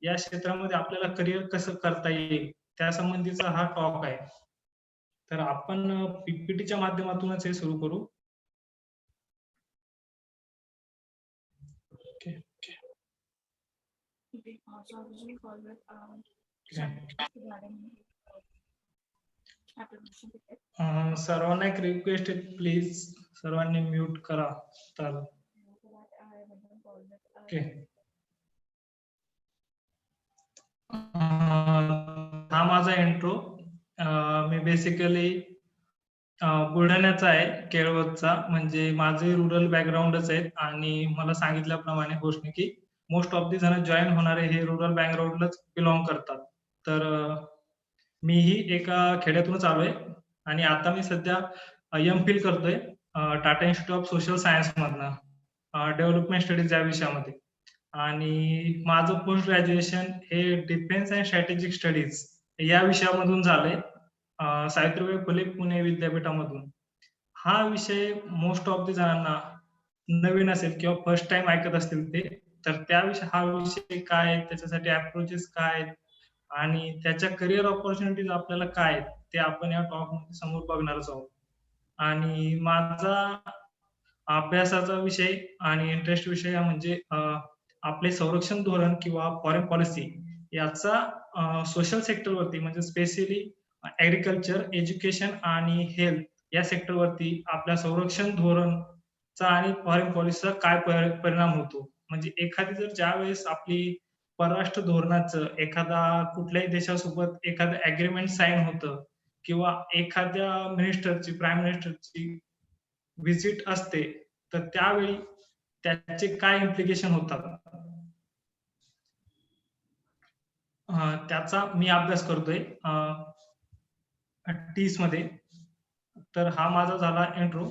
या क्षेत्रामध्ये आपल्याला करिअर कसं करता येईल त्या संबंधीचा हा टॉक आहे. तर आपण पीपीटीच्या माध्यमातूनच हे सुरू करू. ओके. सर्वांना एक रिक्वेस्ट आहे, प्लीज सर्वांनी म्यूट करा. तर ओके. हा माझा इंट्रो. मी बेसिकली बुलढाण्याचा आहे, केळवदचा. म्हणजे माझे रुरल बॅकग्राऊंडच आहे आणि मला सांगितल्याप्रमाणे होस्टने की मोस्ट ऑफ दी जण जॉईन होणारे हे रुरल बॅकग्राऊंडलाच बिलॉंग करतात. तर मीही एका खेड्यातूनच आलोय आणि आता मी सध्या एम.फिल करतोय Tata institute of social science मधनं डेव्हलपमेंट स्टडीज या विषयामध्ये. आणि माझं पोस्ट ग्रॅज्युएशन हे डिफेन्स अँड स्ट्रॅटेजिक स्टडीज या विषयामधून झालंय, सावित्रीबाई फुले पुणे विद्यापीठामधून. हा विषय मोस्ट ऑफ द जणांना नवीन असेल किंवा फर्स्ट टाइम ऐकत असतील ते, तर हा विषय काय आहे, त्याच्यासाठी अप्रोचेस काय आहेत आणि त्याच्या करिअर ऑपॉर्च्युनिटीज आपल्याला काय आहेत, ते आपण या टॉक मध्ये समोर बघणारच आहोत. आणि माझा अभ्यासाचा विषय आणि इंटरेस्ट विषय म्हणजे आपले संरक्षण धोरण किंवा फॉरेन पॉलिसी याचा सोशल सेक्टरवरती म्हणजे स्पेशली ऍग्रिकल्चर, एज्युकेशन आणि हेल्थ या सेक्टरवरती आपल्या संरक्षण धोरणचा आणि फॉरेन पॉलिसीचा काय परिणाम होतो. म्हणजे एखादी जर ज्यावेळेस आपली परराष्ट्र धोरणाचं एखादा कुठल्याही देशासोबत एखादं अग्रीमेंट साईन होतं किंवा एखाद्या मिनिस्टरची, प्राईम मिनिस्टरची व्हिजिट असते, तर त्यावेळी त्याचे काय इम्प्लिकेशन होतात त्याचा मी अभ्यास करतोय टीस मध्ये. तर हा माझा झाला इंट्रो.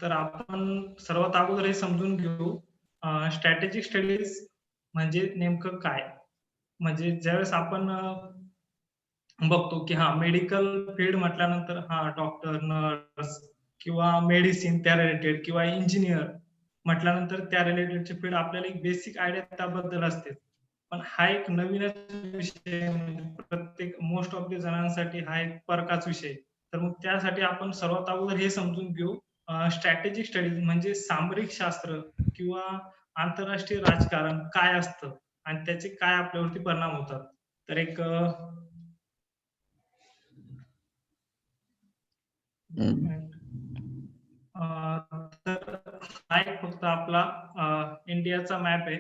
तर आपण सर्वात अगोदर हे समजून घेऊ स्ट्रॅटेजिक स्टडीज म्हणजे नेमकं काय. म्हणजे ज्यावेळेस आपण बघतो की मेडिकल फील्ड म्हटल्यानंतर डॉक्टर, नर्स किंवा मेडिसिन त्या रिलेटेड किंवा इंजिनियर म्हटल्यानंतर त्या रिलेटेडची फील्ड आपल्याला एक बेसिक आयडिया त्याबद्दल असते. पण हा एक नवीनच विषय, म्हणजे प्रत्येक मोस्ट ऑफ द जणांसाठी हा एक परकाच विषय. तर मग त्यासाठी आपण सर्वात अगोदर हे समजून घेऊ स्ट्रॅटेजिक स्टडीज म्हणजे सामरिक शास्त्र किंवा आंतरराष्ट्रीय राजकारण काय असतं आणि त्याचे काय आपल्यावरती परिणाम होतात. तर एक तर हा एक फक्त आपला इंडियाचा मॅप आहे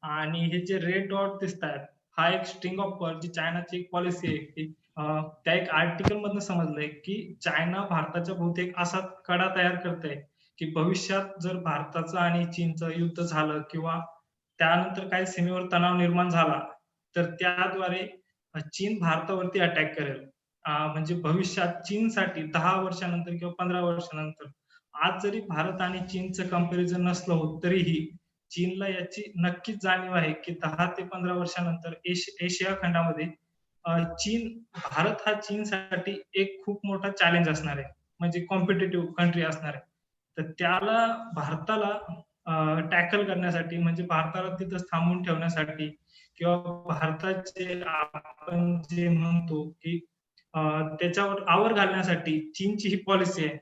आणि हे जे रेड डॉट दिसतात हा एक स्ट्रिंग ऑफ पर्ल जी चायनाची एक पॉलिसी आहे की त्या एक आर्टिकल मधनं समजलंय की चायना भारताच्या बहुतेक असा कडा तयार करते की भविष्यात जर भारताचं आणि चीनचं युद्ध झालं किंवा त्यानंतर काही सीमेवर तणाव निर्माण झाला तर त्याद्वारे चीन भारतावरती अटॅक करेल. म्हणजे भविष्यात चीनसाठी 10 वर्षानंतर किंवा 15 वर्षानंतर आज जरी भारत आणि चीनचं कंपॅरिझन नसलं होत तरीही चीनला याची नक्कीच जाणीव आहे की 10 ते 15 वर्षानंतर एशिया खंडामध्ये भारत हा चीनसाठी एक खूप मोठा चॅलेंज असणार आहे, म्हणजे कॉम्पिटेटिव्ह कंट्री असणार आहे. तर त्याला भारताला टॅकल करण्यासाठी म्हणजे भारताला तिथं थांबून ठेवण्यासाठी किंवा भारताचे आपण जे म्हणतो की त्याच्यावर आवर घालण्यासाठी चीनची ही पॉलिसी आहे.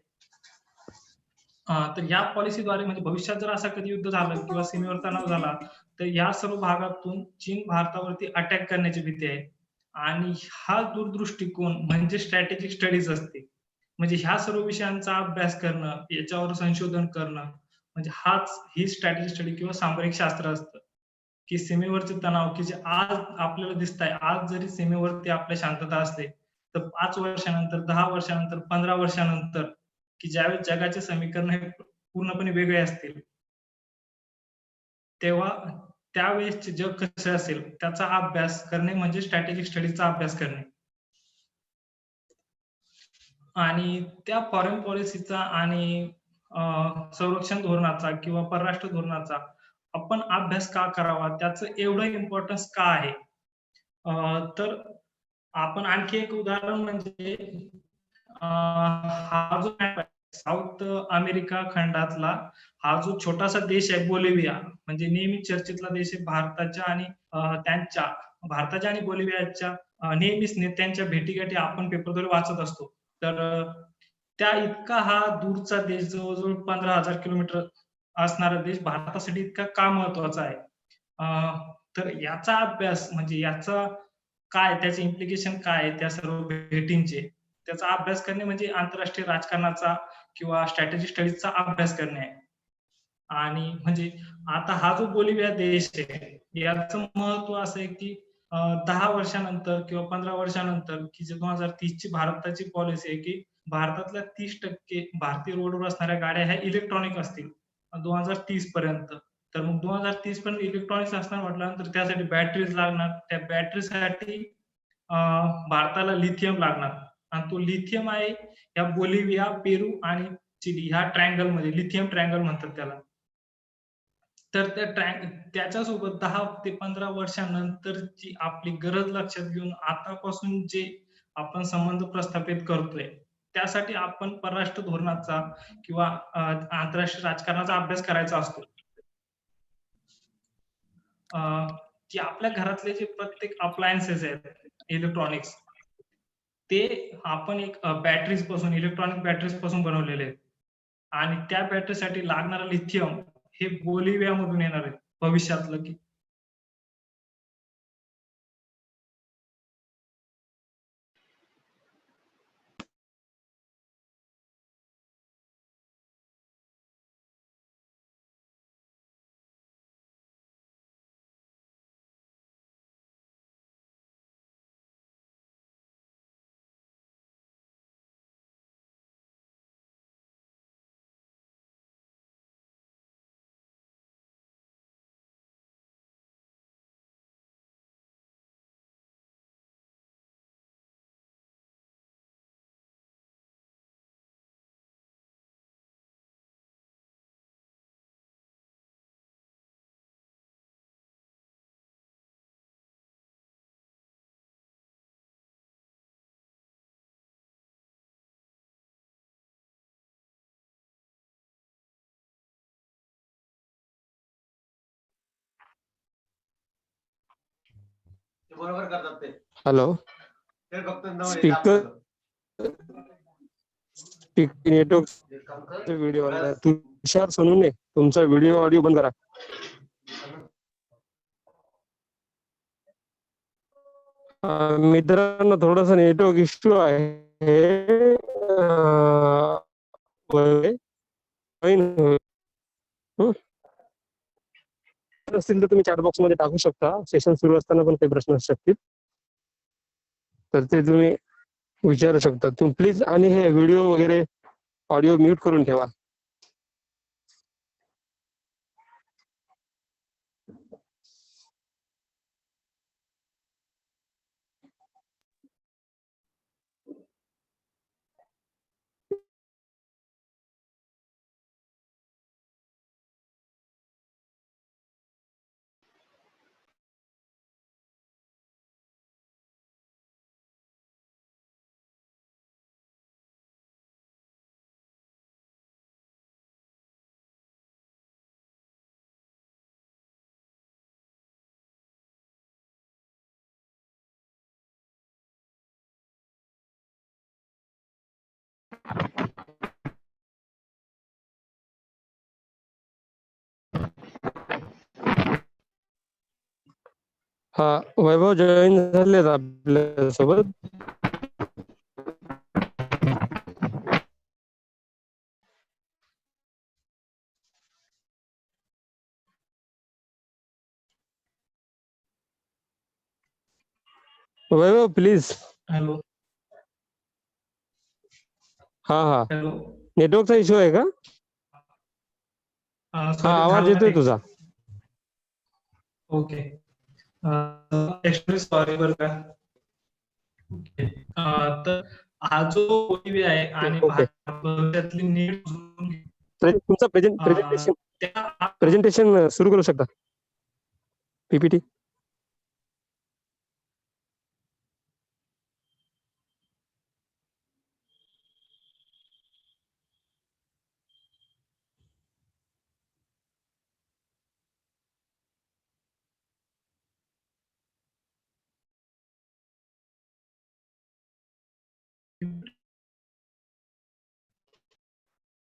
तर या पॉलिसीद्वारे म्हणजे भविष्यात जर असा कधी युद्ध झालं किंवा सीमेवर तणाव झाला तर या सर्व भागातून चीन भारतावरती अटॅक करण्याची भीती आहे. आणि हा दूरदृष्टिकोन म्हणजे स्ट्रॅटेजिक स्टडीज असते. म्हणजे ह्या सर्व विषयांचा अभ्यास करणं, याच्यावर संशोधन करणं, म्हणजे ही स्ट्रॅटेजिक स्टडी किंवा सामरिक शास्त्र असतं. की सीमेवरचे तणाव की जे आज आपल्याला दिसत आहे, आज जरी सीमेवरती आपल्या शांतता असते तर 5 वर्षानंतर, 10 वर्षानंतर, 15 वर्षानंतर की ज्यावेळेस जगाचे समीकरण हे पूर्णपणे वेगळे असतील, तेव्हा त्यावेळेसचे जग कसं असेल त्याचा अभ्यास करणे म्हणजे स्ट्रॅटेजिक स्टडीजचा अभ्यास करणे. आणि त्या फॉरेन पॉलिसीचा आणि संरक्षण धोरणाचा किंवा परराष्ट्र धोरणाचा आपण अभ्यास का करावा, त्याचं एवढं इम्पॉर्टन्स का आहे. तर आपण आणखी एक उदाहरण म्हणजे हा जो मॅप आहे साऊथ अमेरिका खंडातला हा जो छोटासा देश आहे बोलिव्हिया, म्हणजे नेहमी चर्चेतला देश आहे भारताच्या आणि त्यांच्या भारताच्या आणि बोलिव्हियाच्या नेहमीच नेत्यांच्या भेटीगाठी आपण पेपरद्वारे वाचत असतो. तर त्या इतका हा दूरचा देश जवळजवळ 15,000 किलोमीटर असणारा देश भारतासाठी इतका का महत्वाचा आहे? तर याचा अभ्यास म्हणजे याचा काय त्याचे इम्प्लिकेशन काय त्या सर्व भेटींचे त्याचा अभ्यास करणे म्हणजे आंतरराष्ट्रीय राजकारणाचा किंवा स्ट्रॅटेजी स्टडीजचा अभ्यास करणे आहे. आणि म्हणजे आता हा जो बोलिव्हिया देश आहे याचं महत्व असं आहे की 10 वर्षानंतर किंवा 15 वर्षानंतर की जे 2030 ची भारताची पॉलिसी आहे की भारतातल्या 30% भारतीय रोडवर असणाऱ्या गाड्या ह्या इलेक्ट्रॉनिक असतील 2030 पर्यंत. तर मग 2030 पर्यंत इलेक्ट्रॉनिक्स असणार म्हटल्यानंतर त्यासाठी बॅटरीज लागणार. त्या बॅटरीसाठी भारताला लिथियम लागणार आणि तो लिथियम आहे या बोलिव्हिया, पेरू आणि चिली ह्या ट्रायंगल मध्ये लिथियम ट्रायंगल म्हणतात त्याला. तर त्याच्यासोबत 10 ते 15 वर्षानंतरची आपली गरज लक्षात घेऊन आतापासून जे आपण संबंध प्रस्थापित करतोय त्यासाठी आपण परराष्ट्र धोरणाचा किंवा आंतरराष्ट्रीय राजकारणाचा अभ्यास करायचा असतो. की आपल्या घरातले जे प्रत्येक अप्लायन्सेस आहेत इलेक्ट्रॉनिक्स ते आपण एक बॅटरीज पासून इलेक्ट्रॉनिक बॅटरीज पासून बनवलेले आहेत आणि त्या बॅटरीसाठी लागणारा लिथियम हे बोलिव्हिया मधून येणार आहे भविष्यातलं की बरोबर करतात ते. हॅलो, ते फक्त स्पीकर नेटवर्क व्हिडिओ तुषार सोनूने तुमचा व्हिडिओ ऑडिओ बंद करा. मित्रांनो थोडासा नेटवर्क इश्यू आहे. असतील तर तुम्ही चॅट बॉक्स मध्ये टाकू शकता. सेशन सुरू असताना पण काही प्रश्न असू शकतील तर ते तुम्ही विचारू शकता. तुम्ही प्लीज आणि हे व्हिडिओ वगैरे ऑडिओ म्यूट करून ठेवा. हा वैभव जॉईन झालेत आपल्या सोबत. वैभव प्लीज. हॅलो. हा हा हॅलो. नेटवर्कचा इश्यू आहे का? हा सॉरी आवाज झालं येतोय नाही. तुझा. ओके. एक्स्ट्रीमली सॉरी बरं का. तर हा जो बोलिव्हिया आहे आणि ओके भारतातली नीट तुमचं प्रेझेंटेशन सुरू करू शकता. पीपीटी.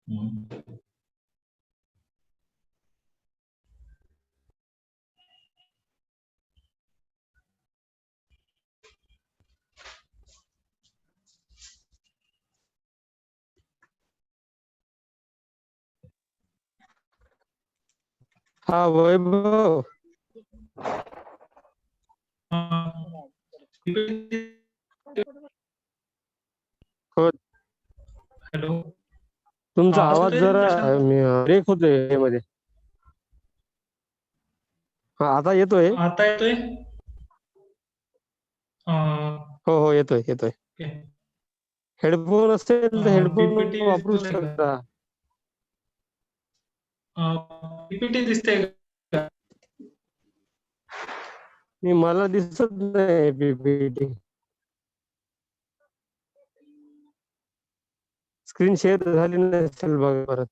हा वैभव. हो, हॅलो, तुमचा आवाज येतोय जरा प्रशांत? ब्रेक होतोय मध्ये. हा आता येतोय. आता येतोय? हो हो येतोय येतोय. ओके. हेडफोन असेल तर हेडफोन पीपीटी वापरू दिसतोय का? शकता. पीपीटी दिसतंय का? मला दिसत नाही पीपीटी. स्क्रीन शेअर झाली नसेल बघा परत.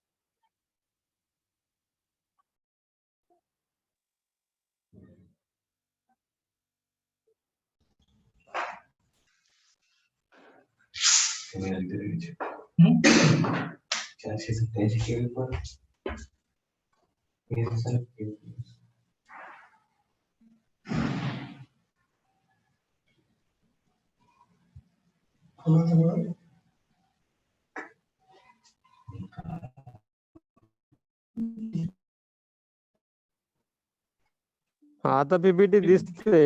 आता पीपीटी दिसते.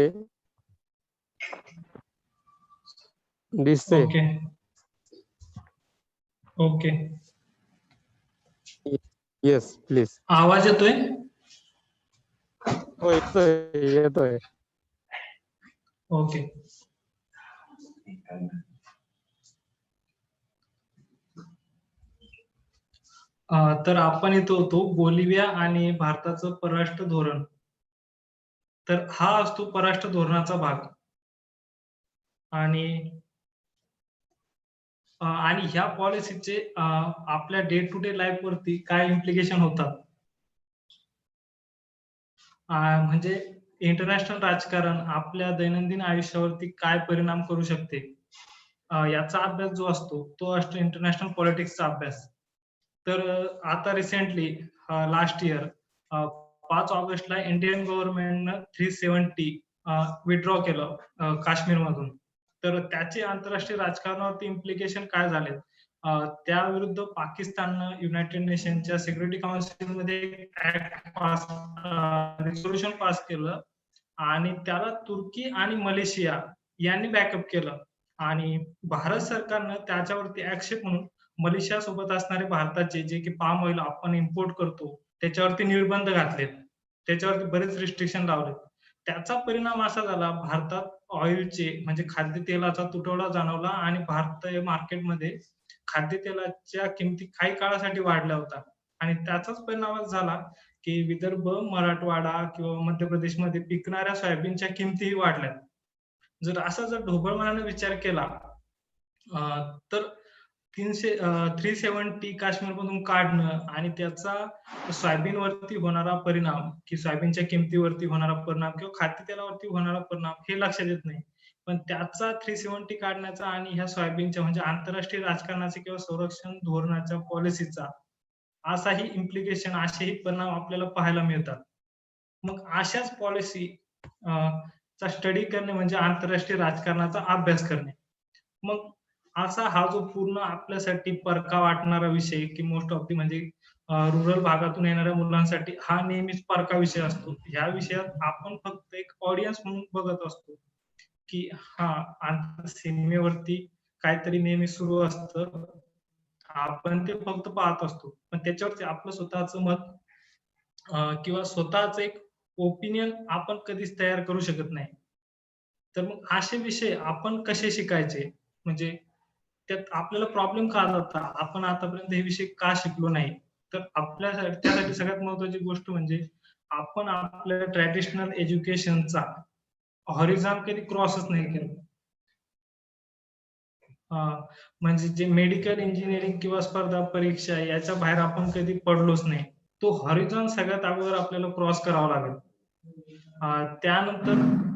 दिसते. Okay okay. Yes please. आवाज येतोय? हो येतोय येतोय. ओके. तर आपण इथं होतो बोलिव्हिया आणि भारताचं परराष्ट्र धोरण. तर हा असतो परराष्ट्र धोरणाचा भाग. आणि ह्या पॉलिसीचे आपल्या डे टू डे लाईफ वरती काय इम्प्लिकेशन होतात. म्हणजे इंटरनॅशनल राजकारण आपल्या दैनंदिन आयुष्यावरती काय परिणाम करू शकते. याचा अभ्यास जो असतो तो असतो इंटरनॅशनल पॉलिटिक्सचा अभ्यास. तर आता रिसेंटली लास्ट इयर 5 ऑगस्टला इंडियन गव्हर्नमेंटनं 370 विथड्रॉ केलं काश्मीरमधून. तर त्याचे आंतरराष्ट्रीय राजकारणावरती इम्प्लिकेशन काय झाले. त्याविरुद्ध पाकिस्ताननं युनायटेड नेशनच्या सिक्युरिटी काउन्सिलमध्ये रिझोल्युशन पास केलं आणि त्याला तुर्की आणि मलेशिया यांनी बॅकअप केलं. आणि भारत सरकारनं त्याच्यावरती आक्षेप म्हणून मलेशिया सोबत असणारे भारताचे जे की पाम ऑइल आपण इम्पोर्ट करतो त्याच्यावरती निर्बंध घातलेत. त्याच्यावरती बरेच रिस्ट्रिक्शन लावले. त्याचा परिणाम असा झाला भारतात ऑइलचे म्हणजे खाद्यतेलाचा तुटवडा जाणवला आणि भारतीय मार्केटमध्ये खाद्यतेलाच्या किमती काही काळासाठी वाढल्या होत्या. आणि त्याचाच परिणाम झाला की विदर्भ, मराठवाडा किंवा मध्य प्रदेशमध्ये पिकणाऱ्या सोयाबीनच्या किमतीही वाढल्या. जर ढोबळ मनाने विचार केला तर 370 काश्मीरमधून काढणं आणि त्याचा सोयाबीनवरती होणारा परिणाम की सोयाबीनच्या किमतीवरती होणारा परिणाम किंवा खाद्यतेलावरती होणारा परिणाम हे लक्षात येत नाही. पण त्याचा 370 काढण्याचा आणि ह्या सोयाबीनच्या म्हणजे आंतरराष्ट्रीय राजकारणाचे किंवा संरक्षण धोरणाच्या पॉलिसीचा असाही इम्प्लिकेशन असेही परिणाम आपल्याला पाहायला मिळतात. मग अशाच पॉलिसी चा स्टडी करणे म्हणजे आंतरराष्ट्रीय राजकारणाचा अभ्यास करणे. मग असा हा जो पूर्ण आपल्यासाठी परका वाटणारा विषय की मोस्ट ऑफ दी म्हणजे रुरल भागातून येणाऱ्या मुलांसाठी हा नेहमीच परका विषय असतो. ह्या विषयात आपण फक्त एक ऑडियन्स म्हणून बघत असतो की सीमेवरती काहीतरी नेहमी सुरू असतं. आपण ते फक्त पाहत असतो. पण त्याच्यावरती आपलं स्वतःचं मत किंवा स्वतःच एक ओपिनियन आपण कधीच तयार करू शकत नाही. तर मग असे विषय आपण कसे शिकायचे? म्हणजे त्यात आपल्याला प्रॉब्लेम का जाता? आपण आतापर्यंत हे विषय का शिकलो नाही? तर त्यासाठी सगळ्यात महत्त्वाची गोष्ट म्हणजे आपण आपल्या ट्रॅडिशनल एज्युकेशनचा हॉरिझॉन कधी क्रॉसच नाही केलं. म्हणजे जे मेडिकल इंजिनिअरिंग किंवा स्पर्धा परीक्षा याच्या बाहेर आपण कधी पडलोच नाही. तो हॉरिझॉन सगळ्यात अगोदर आपल्याला क्रॉस करावा लागेल.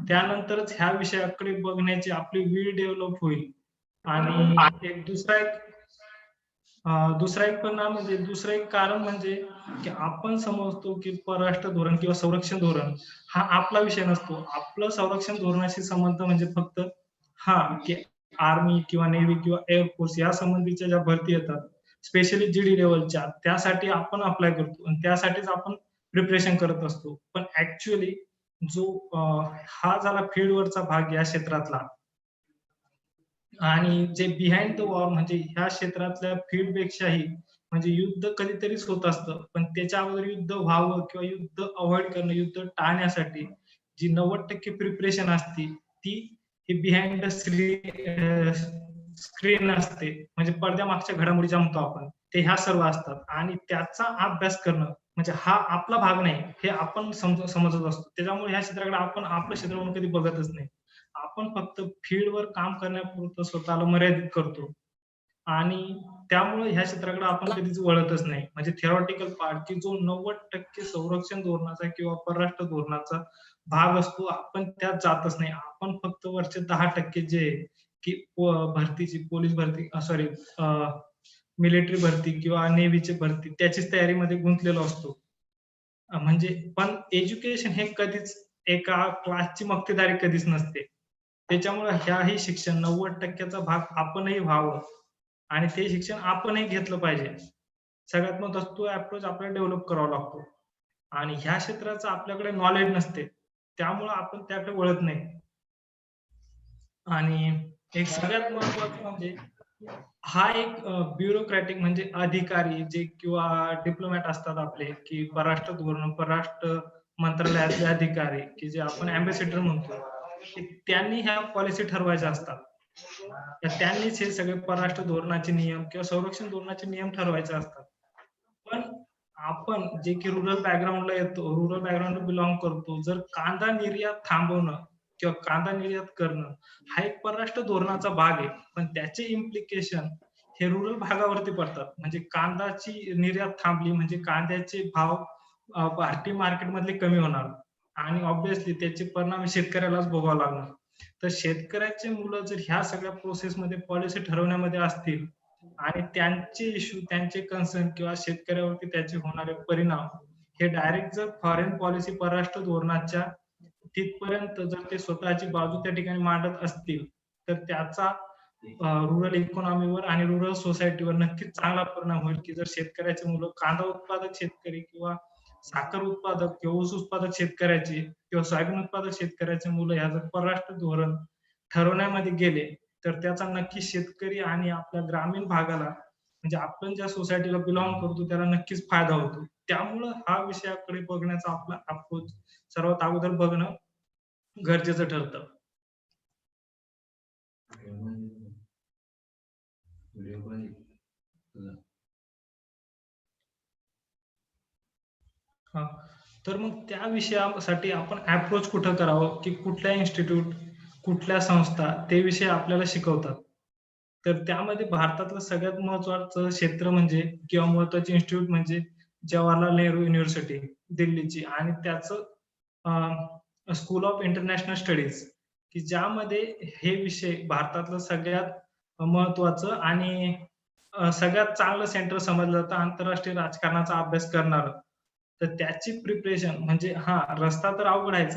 त्यानंतरच ह्या विषयाकडे बघण्याची आपली वीळ डेव्हलप होईल. आणि एक दुसरा एक परिणाम म्हणजे दुसरं एक कारण म्हणजे की आपण समजतो की परराष्ट्र धोरण किंवा संरक्षण धोरण हा आपला विषय नसतो. आपलं संरक्षण धोरणाशी संबंध म्हणजे फक्त की आर्मी किंवा नेव्ही किंवा एअरफोर्स या संबंधीच्या ज्या भरती येतात, स्पेशली जीडी लेव्हलच्या त्यासाठी आपण अप्लाय करतो आणि त्यासाठीच आपण प्रिपरेशन करत असतो. पण ॲक्चुअली जो हा झाला फील्डवरचा भाग या क्षेत्रातला आणि जे बिहाइंड द वॉर म्हणजे ह्या क्षेत्रातल्या फील्डपेक्षाही म्हणजे युद्ध कधीतरीच होत असतं. पण त्याच्या अगोदर युद्ध व्हावं किंवा युद्ध अव्हॉइड करणं, युद्ध टाळण्यासाठी जी 90% प्रिपरेशन असते, ती ही बिहाइंड द स्क्रीन असते. म्हणजे पडद्यामागच्या घडामोडी ज्या म्हणतो आपण, ते ह्या सर्व असतात आणि त्याचा अभ्यास करणं म्हणजे हा आपला भाग नाही, हे आपण समजत असतो. त्याच्यामुळे ह्या क्षेत्राकडे आपण आपलं क्षेत्र म्हणून कधी बघतच नाही. आपण फक्त फील्डवर काम करण्यापुरतं स्वतःला मर्यादित करतो आणि त्यामुळे ह्या क्षेत्राकडे आपण कधीच वळतच नाही. म्हणजे थिअरॉटिकल पार्ट की जो 90% संरक्षण धोरणाचा किंवा परराष्ट्र धोरणाचा भाग असतो, आपण त्यात जातच नाही. आपण फक्त वरचे 10% जे आहे, की भरतीची पोलीस भरती सॉरी मिलिटरी भरती किंवा नेव्हीची भरती त्याचीच तयारीमध्ये गुंतलेलो असतो. म्हणजे पण एज्युकेशन हे कधीच एका क्लासची मक्तेदारी कधीच नसते. त्याच्यामुळे ह्याही शिक्षण 90% चा भाग आपणही व्हावं आणि ते शिक्षण आपणही घेतलं पाहिजे. सगळ्यात महत्त्वाचा तो अप्रोच आपल्याला डेव्हलप करावा लागतो आणि ह्या क्षेत्राचं आपल्याकडे नॉलेज नसते. त्यामुळं आपण त्याकडे वळत नाही. आणि एक सगळ्यात महत्त्वाचं म्हणजे हा एक ब्युरोक्रॅटिक म्हणजे अधिकारी जे किंवा डिप्लोमॅट असतात आपले, की परराष्ट्र धोरण, परराष्ट्र मंत्रालयातले अधिकारी, की जे आपण अँबॅसेडर म्हणतो, की त्यांनी ह्या पॉलिसी ठरवायच्या असतात. तर त्यांनीच हे सगळे परराष्ट्र धोरणाचे नियम किंवा संरक्षण धोरणाचे नियम ठरवायचे असतात. पण आपण जे की रुरल बॅकग्राऊंडला येतो, रुरल बॅकग्राऊंडला बिलॉंग करतो, जर कांदा निर्यात थांबवणं किंवा कांदा निर्यात करणं हा एक परराष्ट्र धोरणाचा भाग आहे. पण त्याचे इम्प्लिकेशन हे रुरल भागावरती पडतात. म्हणजे कांद्याची निर्यात थांबली म्हणजे कांद्याचे भाव भारतीय मार्केटमधले कमी होणार आणि ऑब्व्हियसली त्याचे परिणाम शेतकऱ्यालाच भोगावे लागणार. तर शेतकऱ्याचे मुलं जर ह्या सगळ्या प्रोसेसमध्ये पॉलिसी ठरवण्यामध्ये असतील आणि त्यांचे इश्यू, त्यांचे कन्सर्न किंवा शेतकऱ्यावरती त्याचे होणारे परिणाम हे डायरेक्ट जर फॉरेन पॉलिसी परराष्ट्र धोरणाच्या तिथपर्यंत जर ते स्वतःची बाजू त्या ठिकाणी मांडत असतील, तर त्याचा रुरल इकॉनॉमीवर आणि रुरल सोसायटीवर नक्कीच चांगला परिणाम होईल, की जर शेतकऱ्याची मुलं कांदा उत्पादक शेतकरी किंवा साखर उत्पादक किंवा ऊस उत्पादक शेतकऱ्याची किंवा सोयाबीन उत्पादक शेतकऱ्याची मुलं ह्या जर परराष्ट्र धोरण ठरवण्यामध्ये गेले, तर त्याचा नक्की शेतकरी आणि आपल्या ग्रामीण भागाला म्हणजे आपण ज्या सोसायटीला बिलॉंग करतो त्याला नक्कीच फायदा होतो. त्यामुळं हा विषयाकडे बघण्याचा आपला अप्रोच सर्वात अगोदर बघणं गरजेचं ठरतं. हां. तर मग त्या विषयासाठी आपण अप्रोच कुठं करावं, की कुठल्या इन्स्टिट्यूट, कुठल्या संस्था ते विषय आपल्याला शिकवतात. तर त्यामध्ये भारतातलं सगळ्यात महत्त्वाचं क्षेत्र म्हणजे किंवा महत्त्वाची इन्स्टिट्यूट म्हणजे जवाहरलाल नेहरू युनिव्हर्सिटी दिल्लीची आणि त्याचं स्कूल ऑफ इंटरनॅशनल स्टडीज की ज्यामध्ये हे विषय भारतातलं सगळ्यात महत्त्वाचं आणि सगळ्यात चांगलं सेंटर समजलं जातं आंतरराष्ट्रीय राजकारणाचा अभ्यास करणारं. तर त्याची प्रिपरेशन म्हणजे रस्ता तर अवघड आहेच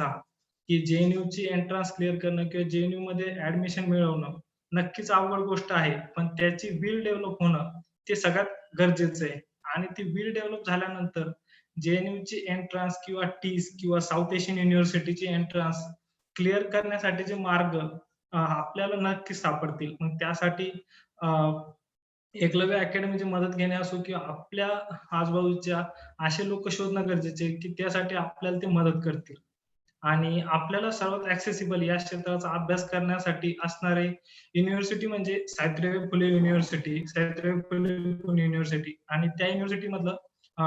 की जेएनयूची एंट्रन्स क्लिअर करणं किंवा जेएनयूमध्ये ॲडमिशन मिळवणं नक्कीच अवघड गोष्ट आहे. पण त्याची विल डेव्हलप होणं ते सगळ्यात गरजेचं आहे आणि ती विल डेव्हलप झाल्यानंतर जेएनयूची एंट्रन्स किंवा टीस किंवा साऊथ एशियन युनिव्हर्सिटीची एंट्रन्स क्लिअर करण्यासाठीचे मार्ग आपल्याला नक्कीच सापडतील. मग त्यासाठी अ, एकलव्य अकॅडमीची मदत घेणे असो किंवा आपल्या आजूबाजूच्या असे लोक शोधणं गरजेचे आहे, की त्यासाठी आपल्याला ते मदत करतील. आणि आपल्याला सर्वात ॲक्सेसिबल या क्षेत्राचा अभ्यास करण्यासाठी असणारे युनिव्हर्सिटी म्हणजे सावित्रीबाई फुले युनिव्हर्सिटी, सावित्रीबाई फुले पुणे युनिव्हर्सिटी आणि त्या युनिव्हर्सिटीमधलं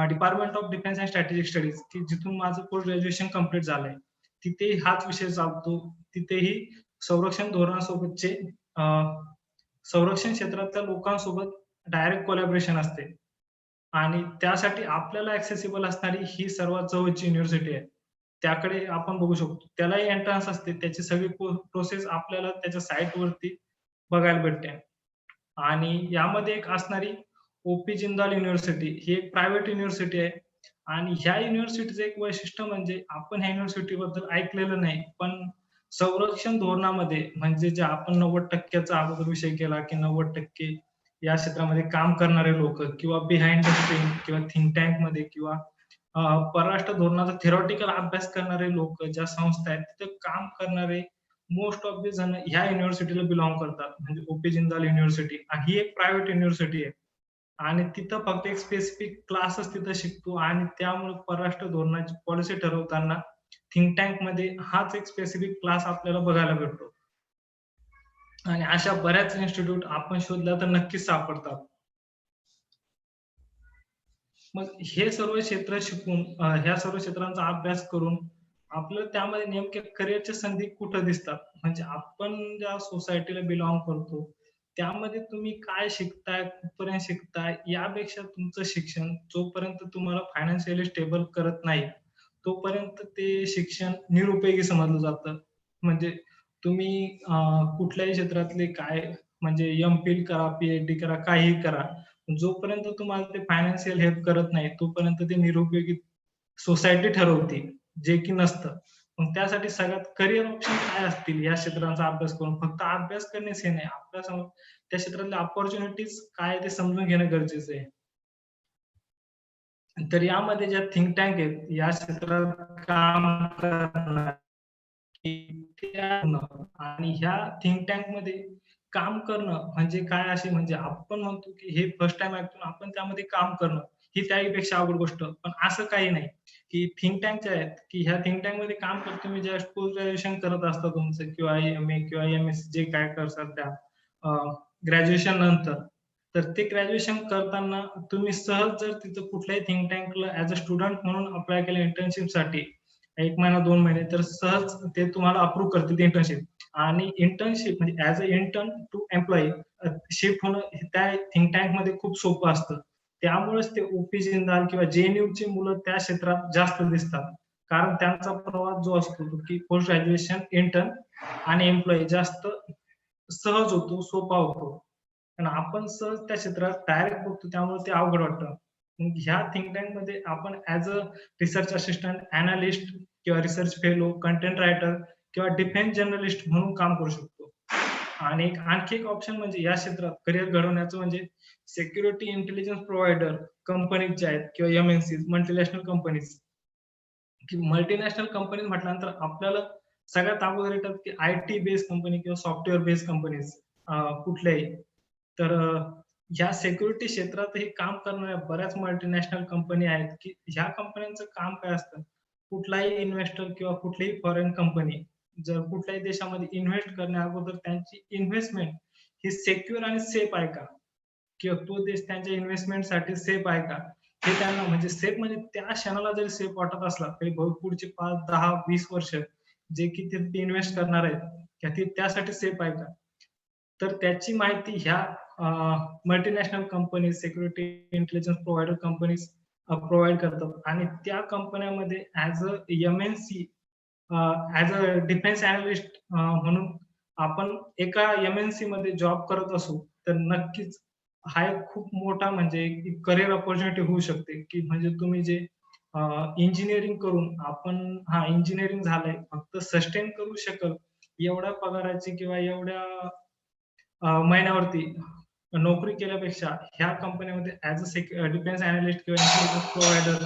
department of defence and strategic studies की जिथून माझं पोस्ट ग्रॅज्युएशन कंप्लीट झालंय. तिथे हाच विषय चालतो. तिथेही संरक्षण धोरणासोबतचे अ, संरक्षण क्षेत्रातल्या लोकांसोबत डायरेक्ट कोलॅबोरेशन असते आणि त्यासाठी आपल्याला ॲक्सेसिबल असणारी ही सर्वात जवळची युनिव्हर्सिटी आहे. त्याकडे आपण बघू शकतो. त्यालाही एंट्रन्स असते. त्याची सगळी प्रोसेस आपल्याला त्याच्या साइटवरती बघायला भेटते. आणि यामध्ये एक असणारी ओपी जिंदाल युनिव्हर्सिटी ही एक प्रायव्हेट युनिव्हर्सिटी आहे आणि ह्या युनिव्हर्सिटीचं एक वैशिष्ट्य म्हणजे आपण ह्या युनिव्हर्सिटी बद्दल ऐकलेलं नाही, पण संरक्षण धोरणामध्ये म्हणजे जे आपण 90% चा अगोदर विषय केला, की 90% या क्षेत्रामध्ये काम करणारे लोक किंवा बिहाइंड द स्क्रीन किंवा थिंक टँक मध्ये किंवा परराष्ट्र धोरणाचा थेरॉटिकल अभ्यास करणारे लोक ज्या संस्था आहेत तिथे काम करणारे मोस्ट ऑफ द जण ह्या युनिव्हर्सिटीला बिलॉंग करतात. म्हणजे ओपी जिंदाल युनिव्हर्सिटी ही एक प्रायव्हेट युनिव्हर्सिटी आहे आणि तिथं फक्त एक स्पेसिफिक क्लासच तिथं शिकतो आणि त्यामुळे परराष्ट्र धोरणाची पॉलिसी ठरवताना थिंक टँक मध्ये हाच एक स्पेसिफिक क्लास आपल्याला बघायला भेटतो आणि अशा बऱ्याच इन्स्टिट्यूट आपण शोधल्या तर नक्कीच सापडतात. मग हे सर्व क्षेत्र शिकून ह्या सर्व क्षेत्रांचा अभ्यास करून आपल्याला त्यामध्ये नेमक्या करिअरच्या संधी कुठं दिसतात? म्हणजे आपण ज्या सोसायटीला बिलॉंग करतो, त्यामध्ये तुम्ही काय शिकताय, कुठपर्यंत शिकताय, यापेक्षा तुमचं शिक्षण जोपर्यंत तुम्हाला फायनान्शियली स्टेबल करत नाही, तोपर्यंत ते शिक्षण निरुपयोगी समजलं जातं. म्हणजे तुम्ही कुठल्याही क्षेत्रातले काय म्हणजे एम-फिल करा, पी-एच-डी करा, काहीही करा. जोपर्यंत तुम्हाला ते फायनान्शियल हेल्प करत नाही, तोपर्यंत ते निरुपयोगी सोसायटी ठरवते, जे की नसतं. मग त्यासाठी सगळ्यात करियर ऑप्शन काय असतील या क्षेत्रांचा अभ्यास करून? फक्त अभ्यास करण्याच हे नाही, आपल्यासमोर त्या क्षेत्रातल्या अपॉर्च्युनिटीज काय आहे ते समजून घेणं गरजेचं आहे. तर यामध्ये ज्या थिंक टँक आहेत, या क्षेत्रात काम करणार आणि ह्या थिंक टँकमध्ये काम करणं म्हणजे काय असे म्हणजे आपण म्हणतो की हे फर्स्ट टाइम ऐकतो आपण त्यामध्ये काम करणं ही त्याहीपेक्षा अवघड गोष्ट. पण असं काही नाही, की थिंक टँक जे आहेत, की ह्या थिंक टँकमध्ये काम करत तुम्ही जस्ट पोस्ट ग्रॅज्युएशन करत असता तुमचं किंवा एम-ए किंवा एम-एस जे काय करसाल त्या ग्रॅज्युएशन नंतर. तर ते ग्रॅज्युएशन करताना तुम्ही सहज जर तिथं कुठल्याही थिंक टँकला ॲज अ स्टुडंट म्हणून अप्लाय केलं इंटर्नशिपसाठी 1 महिना 2 महिने तर सहज ते तुम्हाला अप्रूव्ह करतील इंटर्नशिप आणि इंटर्नशिप म्हणजे as a intern to employee shift होणं त्या थिंक टँकमध्ये खूप सोपं असतं. त्यामुळेच ते ओपी जिंदाल किंवा जेएनयूची मुलं त्या क्षेत्रात जास्त दिसतात. कारण त्यांचा प्रवास जो असतो तो की पोस्ट ग्रॅज्युएशन, इंटर्न आणि एम्प्लॉयी जास्त सहज होतो, सोपा होतो. पण आपण सहज त्या क्षेत्रात डायरेक्ट बघतो त्यामुळे ते अवघड वाटतं. मग ह्या थिंक टँकमध्ये आपण as a research assistant, analyst किंवा रिसर्च फेलो, कंटेंट रायटर किंवा डिफेन्स जर्नलिस्ट म्हणून काम करू शकतो. आणि आणखी एक ऑप्शन म्हणजे या क्षेत्रात करिअर घडवण्याचं म्हणजे सिक्युरिटी इंटेलिजन्स प्रोव्हायडर कंपनीज ज्या आहेत किंवा एम-एन-सीज, मल्टीनॅशनल कंपनीज. की मल्टीनॅशनल कंपनीज म्हटल्यानंतर आपल्याला सगळ्यात अगोदर येतात की आयटी बेस्ड कंपनी किंवा सॉफ्टवेअर बेस्ड कंपनीज कुठल्याही. तर ह्या सिक्युरिटी क्षेत्रातही काम करणाऱ्या बऱ्याच मल्टीनॅशनल कंपनी आहेत, की ह्या कंपन्यांचं काम काय असतं? कुठलाही इन्व्हेस्टर किंवा कुठलीही फॉरेन कंपनी जर कुठल्याही देशामध्ये इन्व्हेस्ट करण्या अगोदर त्यांची इन्व्हेस्टमेंट ही सिक्युअर आणि सेफ आहे का? किंवा तो देश त्यांच्या इन्व्हेस्टमेंटसाठी सेफ आहे का? हे त्यांना म्हणजे सेफ म्हणजे त्या क्षणाला जरी सेफ वाटत असला, तरी पुढचे 5, 10, 20 वर्ष जे की ते इन्व्हेस्ट करणार आहेत, ते त्यासाठी सेफ आहे का? तर त्याची माहिती ह्या multinational company, security intelligence provider companies provide करतात आणि त्या कंपन्यांमध्ये as a MNC as a defence analyst म्हणून आपण एका एम-एन-सी मध्ये जॉब करत असू, तर नक्कीच हा एक खूप मोठा म्हणजे करियर अपॉर्च्युनिटी होऊ शकते, की म्हणजे तुम्ही जे इंजिनिअरिंग करून आपण इंजिनिअरिंग झालंय फक्त सस्टेन करू शकल एवढ्या पगाराची किंवा एवढ्या महिन्यावरती नोकरी केल्यापेक्षा ह्या कंपन्यांमध्ये ॲज अ डिफेन्स अॅनालिस्ट किंवा इंटेलिजन्स प्रोव्हायडर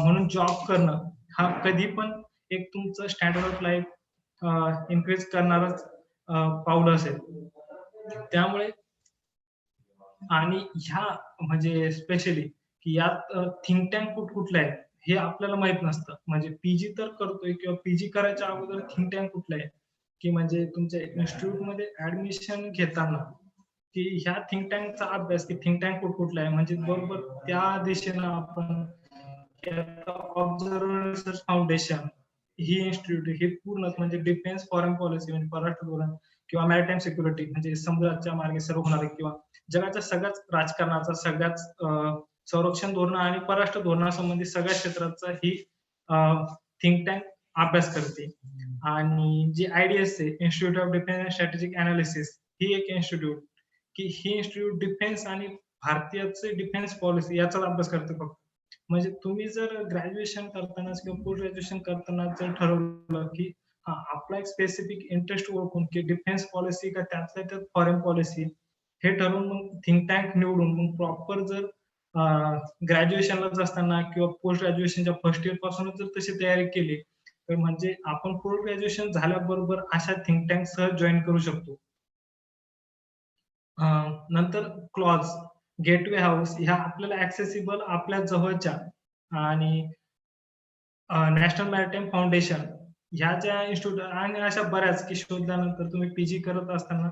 म्हणून जॉब करणं हा कधी पण एक तुमचं स्टँडर्ड ऑफ लाईफ इन्क्रीज करणारच पाऊल असेल. त्यामुळे आणि ह्या म्हणजे स्पेशली की यात थिंक टँक कुठकुठल्या आहेत हे आपल्याला माहित नसतं. म्हणजे पीजी तर करतोय किंवा पीजी करायच्या अगोदर थिंक टँक कुठल्या आहे, की म्हणजे तुमच्या इन्स्टिट्यूटमध्ये ॲडमिशन घेताना, की ह्या थिंक टँकचा अभ्यास की थिंक टँक कुठकुठला आहे म्हणजे बरोबर त्या दिशेनं आपण ऑब्झर्व्हर रिसर्च फाउंडेशन ही इन्स्टिट्यूट हे पूर्ण म्हणजे डिफेन्स फॉरेन पॉलिसी म्हणजे परराष्ट्र धोरण किंवा मॅरिटाईम सिक्युरिटी म्हणजे समुद्राच्या मार्गे सर्व होणारे किंवा जगाच्या सगळ्याच राजकारणाचा सगळ्याच संरक्षण धोरण आणि परराष्ट्र धोरणासंबंधी सगळ्या क्षेत्राचा ही थिंक टँक अभ्यास करते. आणि जी आयडीएस आहे institute of defence strategic analysis ही एक इन्स्टिट्यूट की ही इन्स्टिट्यूट डिफेन्स आणि भारतीयचे डिफेन्स पॉलिसी याचाच अभ्यास करते फक्त. म्हणजे तुम्ही जर ग्रॅज्युएशन करताना किंवा पोस्ट ग्रॅज्युएशन करताना जर ठरवलं की आपला एक स्पेसिफिक इंटरेस्ट ओळखून की डिफेन्स पॉलिसी का त्यातल्या त्यात फॉरेन पॉलिसी हे ठरवून मग थिंक टँक निवडून मग प्रॉपर जर ग्रॅज्युएशनलाच असताना किंवा पोस्ट ग्रॅज्युएशनच्या फर्स्ट इयर पासूनच जर तशी तयारी केली तर म्हणजे आपण पोस्ट ग्रॅज्युएशन झाल्याबरोबर अशा थिंक टँक सहज जॉईन करू शकतो. नंतर क्लॉज गेटवे हाऊस ह्या आपल्याला ऍक्सेसिबल आपल्या जवळच्या आणि नॅशनल मॅरिटाईम फाउंडेशन ह्या ज्या इन्स्टिट्यूट आणि अशा बऱ्याच की शोधल्यानंतर तुम्ही पीजी करत असताना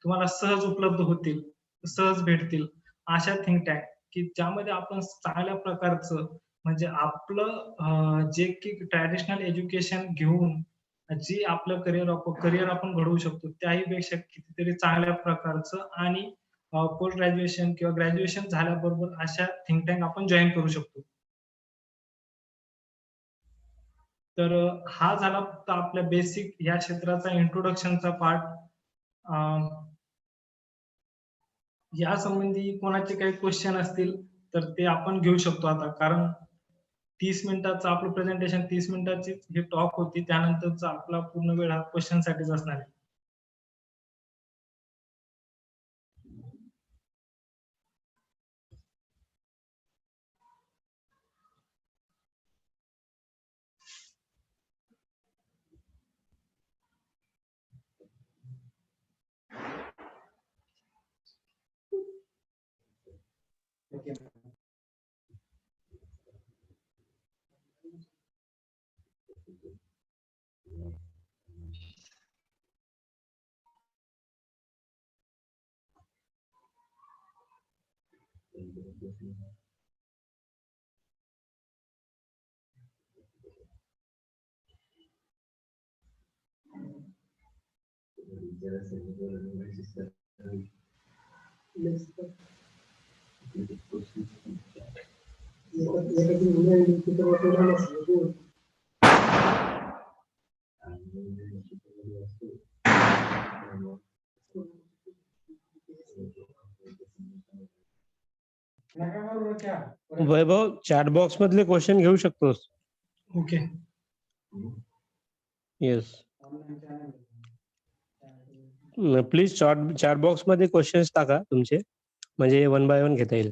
तुम्हाला सहज उपलब्ध होतील, सहज भेटतील अशा थिंक टँक की ज्यामध्ये आपण चांगल्या प्रकारचं म्हणजे आपलं जे की ट्रॅडिशनल एज्युकेशन घेऊन जी आपलं करिअर आपण घडवू शकतो त्याही पेक्षा कितीतरी चांगल्या प्रकारचं आणि पोस्ट ग्रॅज्युएशन किंवा ग्रॅज्युएशन झाल्याबरोबर अशा थिंक टँक आपण जॉईन करू शकतो. तर हा झाला फक्त आपल्या बेसिक या क्षेत्राचा इंट्रोडक्शनचा पार्ट. या संबंधी कोणाचे काही क्वेश्चन असतील तर ते आपण घेऊ शकतो आता, कारण 30 मिनिटाचं आपलं प्रेझेंटेशन 30 मिनिटाची ही टॉक होती, त्यानंतरचा आपला पूर्ण वेळ हा क्वेश्चन साठीच असणार आहे. वैभव चॅट बॉक्स मधले क्वेश्चन घेऊ शकतोस. Okay. Yes, please chat box मध्ये क्वेश्चन्स टाका तुमचे, म्हणजे वन बाय वन घेता येईल.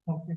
ओके.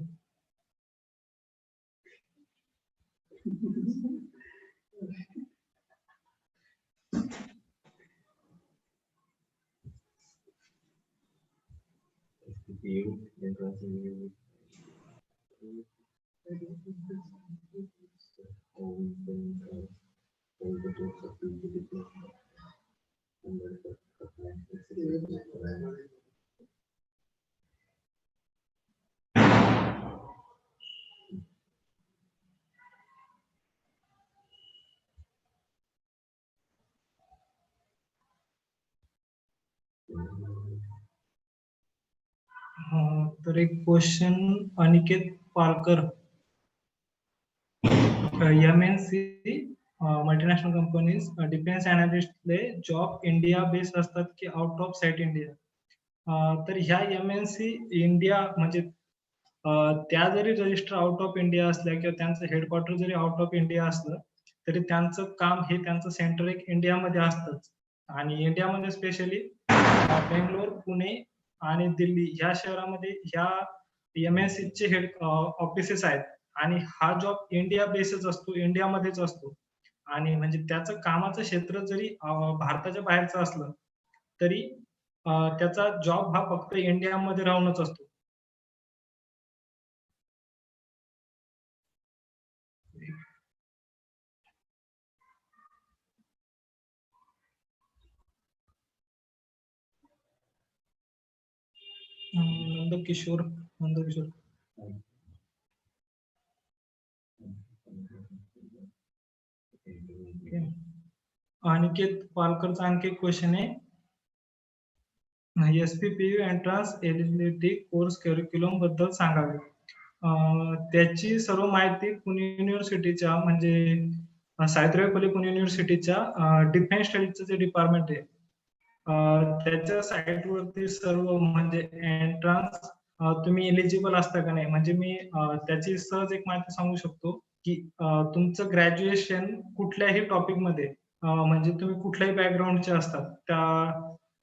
तर एक question Aniket Palkar, MNC multinational companies defence अनालिस्टले जॉब इंडिया बेस्ड असतात की आउट ऑफ साईट इंडिया? तर ह्या MNC इंडिया म्हणजे त्या जरी रजिस्टर आउट ऑफ इंडिया असल्या किंवा त्यांचं हेडक्वार्टर जरी आउट ऑफ इंडिया असलं तरी त्यांचं काम हे त्यांचं सेंटर एक इंडियामध्ये असतंच. आणि इंडियामध्ये स्पेशली बेंगलोर, पुणे आणि दिल्ली ह्या शहरामध्ये ह्या MNC चे हेड ऑफिसेस आहेत. आणि हा जॉब इंडिया बेसच असतो, इंडियामध्येच असतो. आणि म्हणजे त्याचं कामाचं क्षेत्र जरी भारताच्या बाहेरचं असलं तरी त्याचा जॉब हा फक्त इंडियामध्ये राहूनच असतो. नंदकिशोर. ओके. अनिकेत पालकरचा आणखी एक क्वेश्चन आहे. SPPU entrance eligibility course curriculum बद्दल सांगावे. त्याची सर्व माहिती पुणे युनिव्हर्सिटीच्या म्हणजे सावित्रीबाई फुले पुणे युनिव्हर्सिटीच्या डिफेन्स स्टडीजचं जे डिपार्टमेंट आहे त्याच्या साईट वरती सर्व म्हणजे एंट्रन्स तुम्ही एलिजिबल असता का नाही म्हणजे मी त्याची सहज एक माहिती सांगू शकतो की तुमचं ग्रॅज्युएशन कुठल्याही टॉपिक मध्ये म्हणजे तुम्ही कुठल्याही बॅकग्राऊंडचे असतात त्या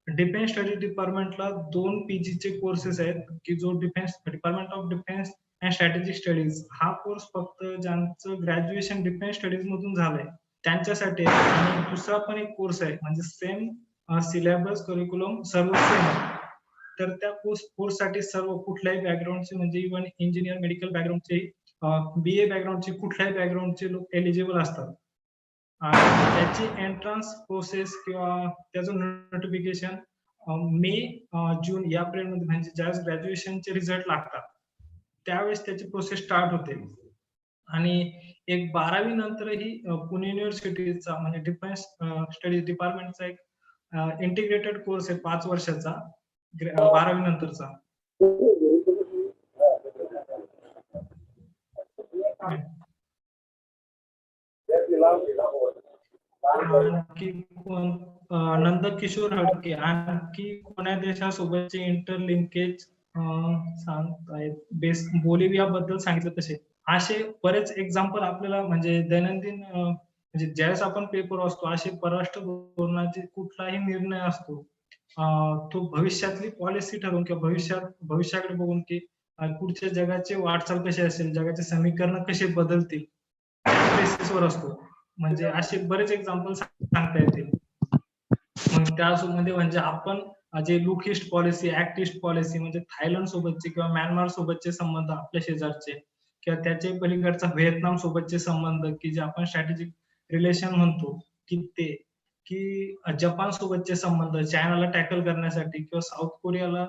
डिफेन्स स्टडी डिपार्टमेंटला 2 पीजीचे कोर्सेस आहेत की जो department of defence and strategic studies हा कोर्स फक्त ज्यांचं ग्रॅज्युएशन डिफेन्स स्टडीज मधून झालंय त्यांच्यासाठी आहे. आणि दुसरा पण एक कोर्स आहे म्हणजे सेम सिलेबस करिक्युलम सर्व सेम आहे. तर त्या कोर्ससाठी सर्व कुठल्याही बॅकग्राऊंडचे म्हणजे इव्हन इंजिनियर मेडिकल बॅकग्राऊंडचे BA बॅकग्राऊंडचे कुठल्याही बॅकग्राऊंडचे लोक एलिजिबल असतात. आणि त्याची एंट्रन्स प्रोसेस किंवा त्याचं नोटिफिकेशन मे जून या पिरियड मध्ये म्हणजे ज्यावेळेस ग्रॅज्युएशनचे रिझल्ट लागतात त्यावेळेस त्याची प्रोसेस स्टार्ट होते. आणि एक 12वी नंतरही पुणे युनिव्हर्सिटीचा म्हणजे डिफेन्स स्टडीज डिपार्टमेंटचा एक इंटिग्रेटेड कोर्स आहे 5 वर्षाचा 12वी नंतरचा. आणखी कोण नंदकिशोर हडके आणखी कोण्या देशासोबतचे इंटरलिंकेज सांगतायत बेस बोलिव्हिया बद्दल सांगितलं तसे असे बरेच एक्झाम्पल आपल्याला म्हणजे दैनंदिन म्हणजे ज्यावेळेस आपण पेपर वाचतो असे परराष्ट्र धोरणाचे कुठलाही निर्णय असतो तो भविष्यातली पॉलिसी ठरवून किंवा भविष्याकडे बघून की पुढच्या जगाचे वाटचाल कशी असेल जगाचे समीकरण कसे बदलतील बेसिसवर असतो. म्हणजे असे बरेच एक्झाम्पल सांगता येतील. मग त्यामध्ये म्हणजे आपण जे look east policy act east policy म्हणजे थायलंड सोबतचे किंवा म्यानमार सोबतचे संबंध आपल्या शेजारचे किंवा त्याचे पलीकडचा व्हिएतनाम सोबतचे संबंध की जे आपण स्ट्रॅटेजिक रिलेशन म्हणतो की ते की जपान सोबतचे संबंध चायनाला टॅकल करण्यासाठी किंवा साऊथ कोरियाला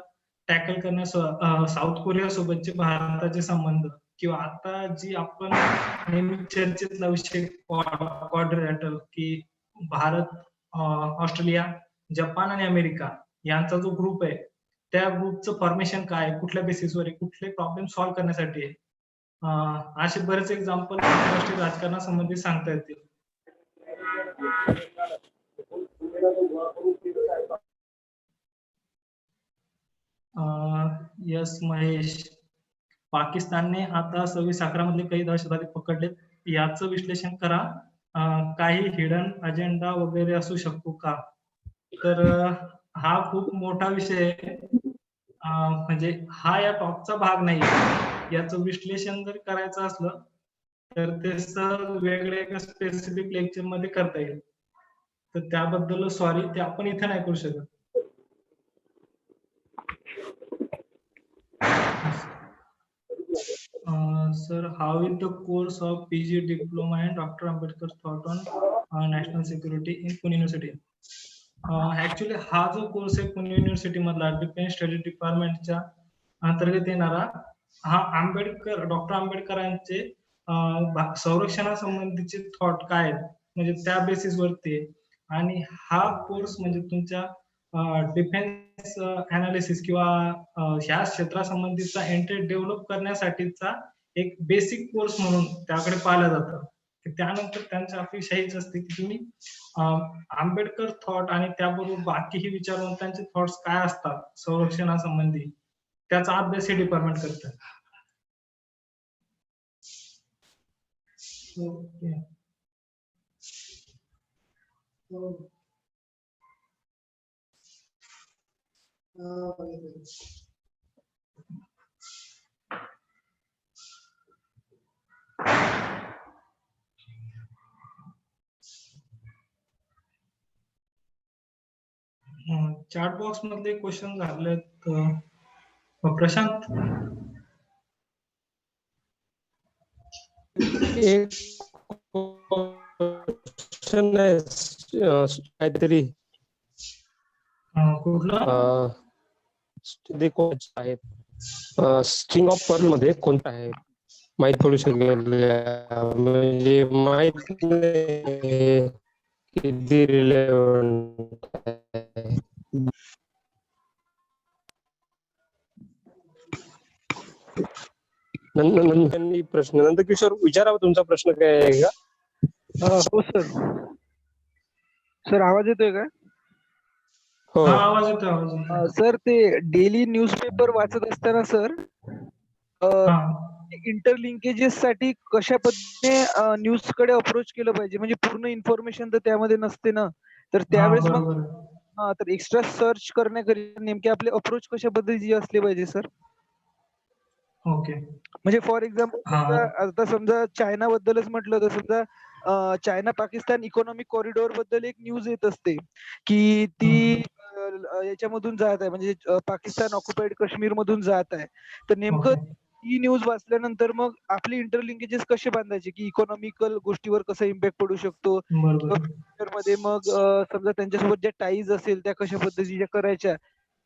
टॅकल करण्यास साऊथ कोरिया सोबतचे भारताचे संबंध किंवा आता जी आपण नेहमी चर्चेतला विषय क्वाड्रिलॅटरल की भारत ऑस्ट्रेलिया जपान आणि अमेरिका यांचा जो ग्रुप आहे त्या ग्रुपचं फॉर्मेशन काय आहे कुठल्या बेसिसवर आहे कुठले प्रॉब्लेम सॉल्व्ह करण्यासाठी आहे असे बरेच एक्झाम्पल आंतरराष्ट्रीय राजकारणासंबंधित सांगता येतील. यस महेश पाकिस्तानने आता 26/11 मधले काही दहशतवादी पकडलेत याचं विश्लेषण करा. काही हिडन अजेंडा वगैरे असू शकतो का? तर हा खूप मोठा विषय आहे. म्हणजे हा या टॉपचा भाग नाही. याचं विश्लेषण जर करायचं असलं तर ते सर वेगळ्या एका स्पेसिफिक लेक्चर मध्ये करता येईल. तर त्याबद्दल सॉरी ते आपण इथे नाही करू शकत. Sir, how is the course of PG diploma and Dr. Ambedkar's thought on national security in Pune University? Actually हा जो कोर्स आहे पुणे युनिव्हर्सिटी मधला डिफेन्स स्टडी डिपार्टमेंटच्या अंतर्गत येणारा हा आंबेडकर डॉक्टर आंबेडकरांचे संरक्षणासंबंधीचे थॉट काय आहेत म्हणजे त्या बेसिस वरती आणि हा कोर्स म्हणजे तुमच्या डिफेन्स अनालिसिस किंवा ह्या क्षेत्रासंबंधीचा इंटरेस्ट डेव्हलप करण्यासाठीचा एक बेसिक कोर्स म्हणून त्याकडे पाहिलं जातं. त्यानंतर त्यांची अपेक्षा हीच असते की तुम्ही आंबेडकर थॉट आणि त्याबरोबर बाकीही विचारवंतांचे थॉट्स काय असतात संरक्षणासंबंधी त्याचा अभ्यास हे डिपार्टमेंट करतं. ओके. चॅट बॉक्स मधले क्वेश्चन झालेत. प्रशांत एक क्वेश्चन काहीतरी कुठला आहेत स्ट्रिंग ऑफ पर्ल मध्ये कोणता आहे माहित पडू शकेल, म्हणजे माहित नाही किती रिलेव्हंट आहे. नंतर प्रश्न, नंतर किशोर विचारावा, तुमचा प्रश्न काय आहे का? हो सर. सर आवाज येतोय का? हो. हा, आवाज येतोय, आवाज येतोय. सर ते डेली न्यूजपेपर वाचत असताना सर हा इंटरलिंकेजेस साठी कशा पद्धतीने न्यूज कडे अप्रोच केलं पाहिजे, म्हणजे पूर्ण इन्फॉर्मेशन तर त्यामध्ये नसते ना, तर हा, त्यावेळेस मग बरोबर आहे. तर एक्स्ट्रा सर्च करण्याकरिता नेमके आपले अप्रोच कशा पद्धतीचे असले पाहिजे सर? ओके. म्हणजे फॉर एक्झाम्पल हा आता समजा चायना बद्दलच म्हटलं तर समजा चायना पाकिस्तान इकॉनॉमिक कॉरिडॉर बद्दल एक न्यूज येत असते की ती याच्यामधून जात आहे, म्हणजे पाकिस्तान ऑक्युपाईड काश्मीर मधून जात आहे. तर नेमकं ओके. ही न्यूज वाचल्यानंतर मग आपले इंटरलिंकेजेस कसे बांधायचे, की इकॉनॉमिकल गोष्टीवर कसा इम्पॅक्ट पडू शकतो, बरोबर किंवा आहे. future मध्ये मग समजा त्यांच्यासोबत ज्या टाईज असेल त्या कशा पद्धतीच्या करायच्या,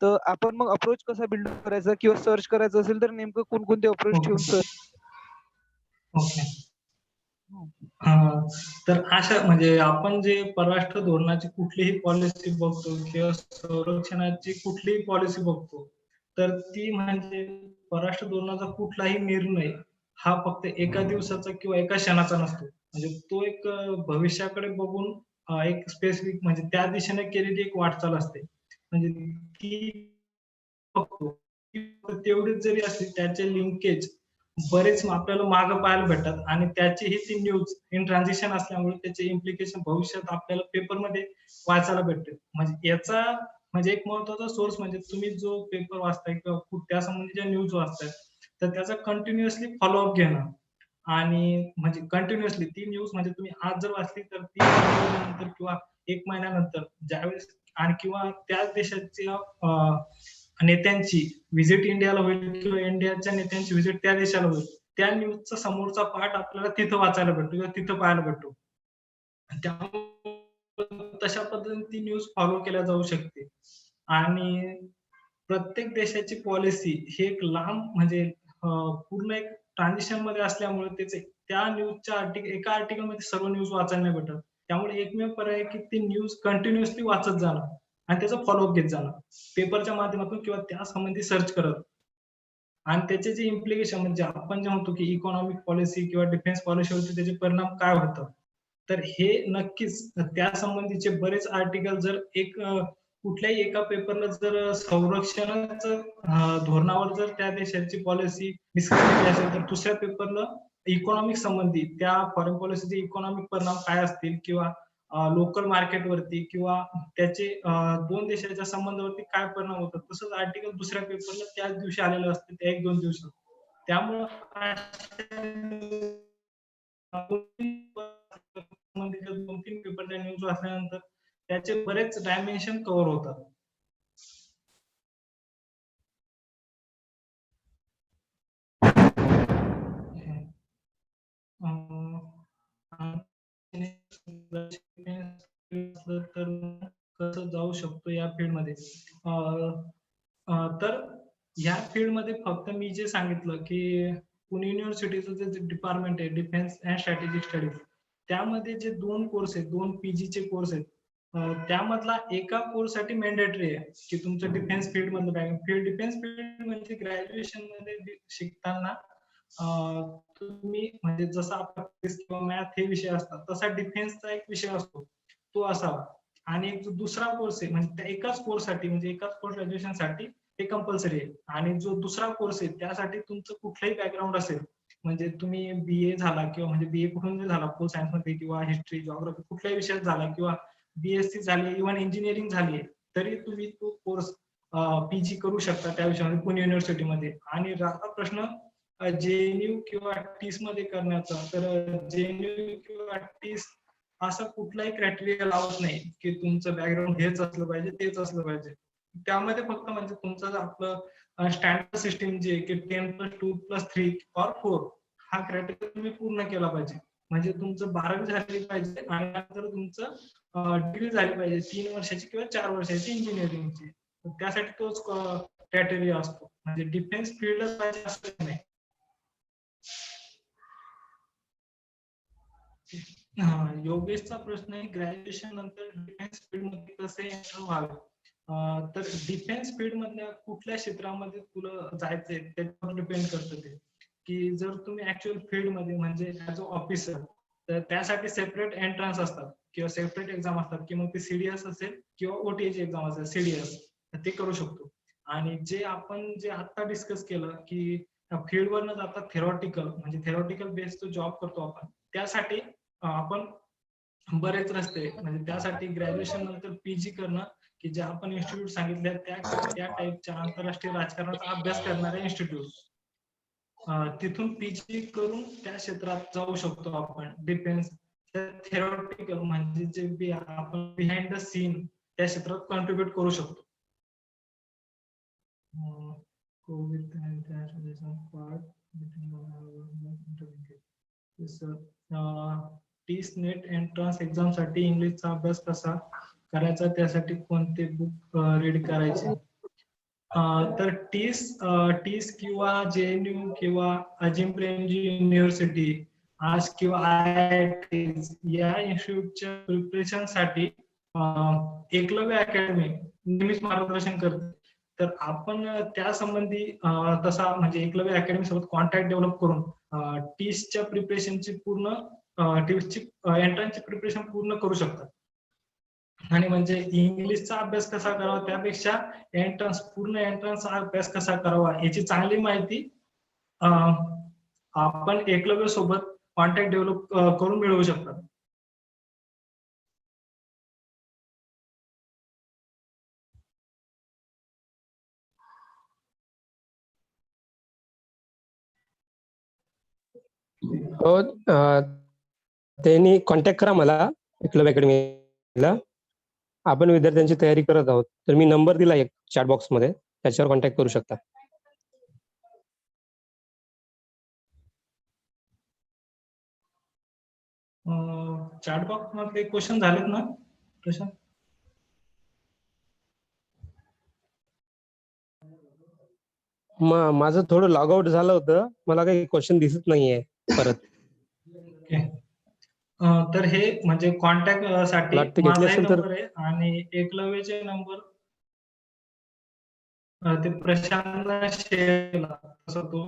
तर आपण मग अप्रोच कसा बिल्ड करायचा किंवा सर्च करायचं असेल तर नेमकं कोणकोणते अप्रोच ओके. ठेवून सर? ओके. हा, तर अशा म्हणजे आपण जे परराष्ट्र धोरणाची कुठलीही पॉलिसी बघतो किंवा संरक्षणाची कुठलीही पॉलिसी बघतो, तर ती म्हणजे परराष्ट्र धोरणाचा कुठलाही निर्णय हा फक्त एका दिवसाचा किंवा एका क्षणाचा नसतो. म्हणजे तो एक भविष्याकडे बघून एक स्पेसिफिक म्हणजे त्या दिशेने केलेली एक वाटचाल असते. म्हणजे ती बघतो. तेवढीच जरी असली त्याचे लिंकेज बरेच आपल्याला मागं पाहायला भेटतात आणि त्याचीही ती न्यूज इन ट्रान्झिशन असल्यामुळे त्याचे इम्प्लिकेशन भविष्यात आपल्याला पेपरमध्ये वाचायला भेटते. म्हणजे याचा म्हणजे एक महत्वाचा सोर्स म्हणजे तुम्ही जो पेपर वाचताय किंवा त्या संबंधीच्या न्यूज वाचताय, तर त्याचा कंटिन्युअसली फॉलोअप घेणं आणि म्हणजे कंटिन्युअसली ती न्यूज म्हणजे तुम्ही आज जर वाचली तर ती नंतर किंवा 1 महिन्यानंतर ज्यावेळेस आणि किंवा त्याच देशाच्या नेत्यांची व्हिजिट इंडियाला होईल किंवा इंडियाच्या नेत्यांची व्हिजिट त्या देशाला होईल, त्या न्यूजचा समोरचा पार्ट आपल्याला तिथं वाचायला भेटतो किंवा तिथं पाहायला भेटतो. त्यामुळे तशा पद्धतीने ती न्यूज फॉलो केल्या जाऊ शकते. आणि प्रत्येक देशाची पॉलिसी ही एक लांब म्हणजे पूर्ण एक ट्रान्झिशन मध्ये असल्यामुळे त्याचे त्या न्यूजच्या एका आर्टिकल मध्ये सर्व न्यूज वाचायला नाही भेटत. त्यामुळे एकमेव पर्याय आहे की ती न्यूज कंटिन्युअसली वाचत जाणं आणि त्याचा फॉलोअप घेत जाणं पेपरच्या माध्यमातून किंवा त्या संबंधी सर्च करत. आणि त्याचे जे इम्प्लिकेशन म्हणजे आपण जे म्हणतो की इकॉनॉमिक पॉलिसी किंवा डिफेन्स पॉलिसीवरती त्याचे परिणाम काय होतात, तर हे नक्कीच त्या संबंधीचे बरेच आर्टिकल जर एक कुठल्याही एका पेपरला जर संरक्षणाचं धोरणावर जर त्या देशाची पॉलिसी डिस्कस केली असेल, तर दुसऱ्या पेपरला इकॉनॉमिक संबंधी त्या फॉरेन पॉलिसीचे इकॉनॉमिक परिणाम काय असतील किंवा लोकल मार्केटवरती किंवा त्याचे दोन देशाच्या संबंधावरती काय परिणाम होतात, तसंच आर्टिकल दुसऱ्या पेपरला त्याच दिवशी आलेलं असतं त्या 1-2 दिवसात. त्यामुळं संबंधीच्या 2-3 पेपरच्या न्यूज वाचल्यानंतर त्याचे बरेच डायमेन्शन कव्हर होतात. तर कसं जाऊ शकतो या फील्डमध्ये? तर या फील्डमध्ये फक्त मी जे सांगितलं की पुणे युनिव्हर्सिटीचं जे डिपार्टमेंट आहे डिफेन्स अँड स्ट्रॅटेजिक स्टडीज, त्यामध्ये जे 2 कोर्स आहेत, 2 पीजीचे कोर्स आहेत, त्यामधला एका कोर्ससाठी मॅन्डेटरी आहे की तुमचं डिफेन्स फील्ड मधलं बॅकग्राऊंड. डिफेन्स फील्ड म्हणजे ग्रॅज्युएशन मध्ये शिकताना तुम्ही म्हणजे जसं आपला किंवा मॅथ हे विषय असतात तसा डिफेन्सचा एक विषय असतो, तो असावा. आणि जो दुसरा कोर्स आहे म्हणजे त्या एकाच कोर्ससाठी म्हणजे एकाच पोस्ट ग्रॅज्युएशनसाठी ते कंपल्सरी आहे. आणि जो दुसरा कोर्स आहे त्यासाठी तुमचं कुठलंही बॅकग्राऊंड असेल, म्हणजे तुम्ही बीए झाला किंवा म्हणजे बीए कुठून झाला, फुल सायन्स मध्ये किंवा हिस्ट्री, जिओग्राफी कुठल्याही विषयात झाला किंवा बीएससी झाली, इव्हन इंजिनिअरिंग झाली, तरी तुम्ही तो कोर्स पीजी करू शकता त्या विषयामध्ये पुणे युनिव्हर्सिटीमध्ये. आणि राहिला प्रश्न जेएनयू किंवा टीस मध्ये करण्याचा, तर जेएनयू किंवा टीस असा कुठलाही क्रायटेरिया लावत नाही की तुमचं बॅकग्राऊंड हेच असलं पाहिजे तेच असलं पाहिजे. त्यामध्ये फक्त म्हणजे तुमचं आपलं स्टँडर्ड सिस्टीम जे की 10+2+3 or 4 हा क्रायटेरिया तुम्ही पूर्ण केला पाहिजे. म्हणजे तुमचं 12वी झाली पाहिजे आणि नंतर तुमचं डिग्री झाली पाहिजे 3 वर्षाची किंवा 4 वर्षाची इंजिनिअरिंगची. त्यासाठी तोच क्रायटेरिया असतो. म्हणजे डिफेन्स फील्डच पाहिजे असं नाही. योगेशचा प्रश्न आहे ग्रॅज्युएशन नंतर डिफेन्स फील्ड मध्ये कसे एंटर व्हावे. तर डिफेन्स फील्ड मधल्या कुठल्या क्षेत्रामध्ये तुला जायचंय त्याच्यावर डिपेंड करतं ते, की जर तुम्ही ऍक्च्युअल फील्ड मध्ये म्हणजे ऍज अ ऑफिसर, तर त्यासाठी सेपरेट एंट्रन्स असतात किंवा सेपरेट एक्झाम असतात, की मग ती सीडीएस असेल किंवा ओटीएची एक्झाम असेल सीडीएस, ते करू शकतो. आणि जे आपण जे आता डिस्कस केलं की फील्डवर न जाता थेरॉटिकल म्हणजे थेरॉटिकल बेस्ड जॉब करतो आपण, त्यासाठी आपण बरेच रस्ते म्हणजे त्यासाठी ग्रॅज्युएशन नंतर पीजी करणं, की जे आपण इन्स्टिट्यूट सांगितले त्या टाईपच्या आंतरराष्ट्रीय राजकारणाचा अभ्यास करणारे इन्स्टिट्यूट, तिथून पीजी करून त्या क्षेत्रात जाऊ शकतो आपण. डिफेन्स थेरॉटिकल म्हणजे जे आपण बिहाइंड द सीन त्या क्षेत्रात कॉन्ट्रीब्युट करू शकतो. कोविड टीस नेट एंट्रन्स एक्झाम साठी इंग्लिशचा अभ्यास कसा करायचा, त्यासाठी कोणते बुक रीड करायचे. तर टीस किंवा जेएनयू किंवा अजिम प्रेमजी युनिव्हर्सिटी आज किंवा IIT या इन्स्टिट्यूटच्या प्रिपरेशन साठी एकलव्य अकॅडमी नेहमीच मार्गदर्शन करते. तर आपण त्या संबंधी तसा म्हणजे एकलव्य अकॅडमी सोबत कॉन्टॅक्ट डेव्हलप करून टीसच्या प्रिपरेशनची पूर्ण टीसची एंट्रन्सची प्रिपरेशन पूर्ण करू शकतात. आणि म्हणजे इंग्लिशचा अभ्यास कसा करावा त्यापेक्षा पूर्ण एंट्रन्सचा अभ्यास कसा करावा याची चांगली माहिती आपण एकलव्य सोबत कॉन्टॅक्ट डेव्हलप करून मिळवू शकतात. हो, त्यांनी कॉन्टॅक्ट करा मला एकलव्य अकॅडमीला. आपण विद्यार्थ्यांची तयारी करत आहोत, तर मी नंबर दिला एक चॅट बॉक्स मध्ये, त्याच्यावर कॉन्टॅक्ट करू शकता. चॅट बॉक्स मध्ये क्वेश्चन झालेत ना प्रश्न? माझं थोडं लॉग आउट झालं होतं, मला काही क्वेश्चन दिसत नाहीये परत. तर हे म्हणजे कॉन्टॅक्ट साठी घेतले माझाही असेल तर नंबर आहे आणि एकलव्यचे नंबर ते प्रशांतला शेअर केला तसं तो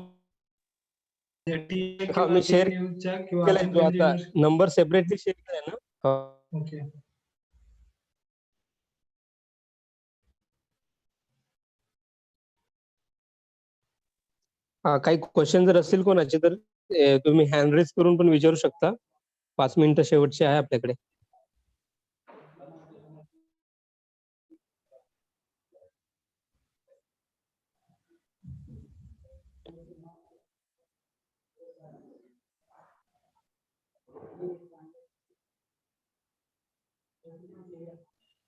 हा, मी शेअर किंवा केलाय तो आता नंबर सेपरेटली शेअर केलाय ना. ओके. काही क्वेश्चन जर असतील कोणाचे तर तुम्ही हँड रेज करून पण विचारू शकता. 5 मिनिटं शेवटचे आहे आपल्याकडे.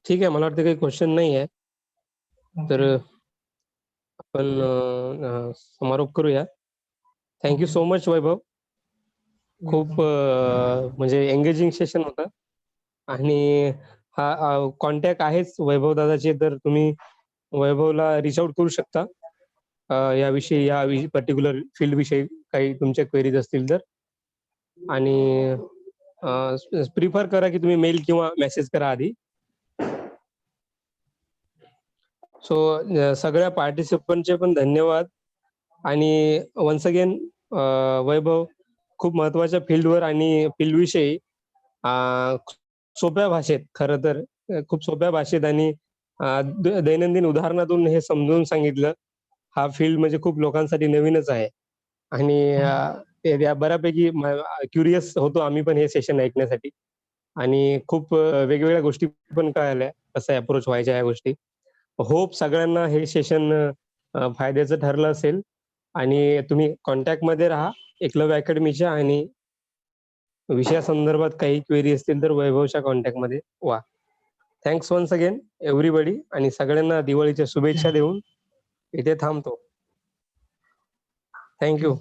ठीक आहे, मला वाटतं काही क्वेश्चन नाही आहे, तर आपण समारोप करूया. थँक्यू सो मच वैभव. खूप म्हणजे एंगेजिंग सेशन होतं आणि हा कॉन्टॅक्ट आहेच वैभव दादाचे, तर तुम्ही वैभवला रीच आउट करू शकता याविषयी, या पर्टिक्युलर फील्ड विषयी काही तुमच्या क्वेरीज असतील तर. आणि प्रिफर करा की तुम्ही मेल किंवा मेसेज करा आधी. सो सगळ्या पार्टिसिपंटचे पण धन्यवाद. आणि वन्स अगेन वैभव खूप महत्वाच्या फील्डवर आणि फील्डविषयी सोप्या भाषेत, खरं तर खूप सोप्या भाषेत आणि दैनंदिन उदाहरणातून हे समजून सांगितलं. हा फील्ड म्हणजे खूप लोकांसाठी नवीनच आहे आणि बऱ्यापैकी क्युरियस होतो आम्ही पण हे सेशन ऐकण्यासाठी. आणि खूप वेगवेगळ्या गोष्टी पण कळाल्या, कसं अप्रोच व्हायच्या या गोष्टी. होप सगळ्यांना हे सेशन फायद्याचं ठरलं असेल. आणि तुम्ही कॉन्टॅक्ट मध्ये राहा एकलव्य अकॅडमीच्या, आणि विषयासंदर्भात काही क्वेरी असतील तर वैभवच्या कॉन्टॅक्ट मध्ये व्हा. थँक्स वन्स अगेन एव्हरीबडी, आणि सगळ्यांना दिवाळीच्या शुभेच्छा देऊन इथे थांबतो. थँक्यू.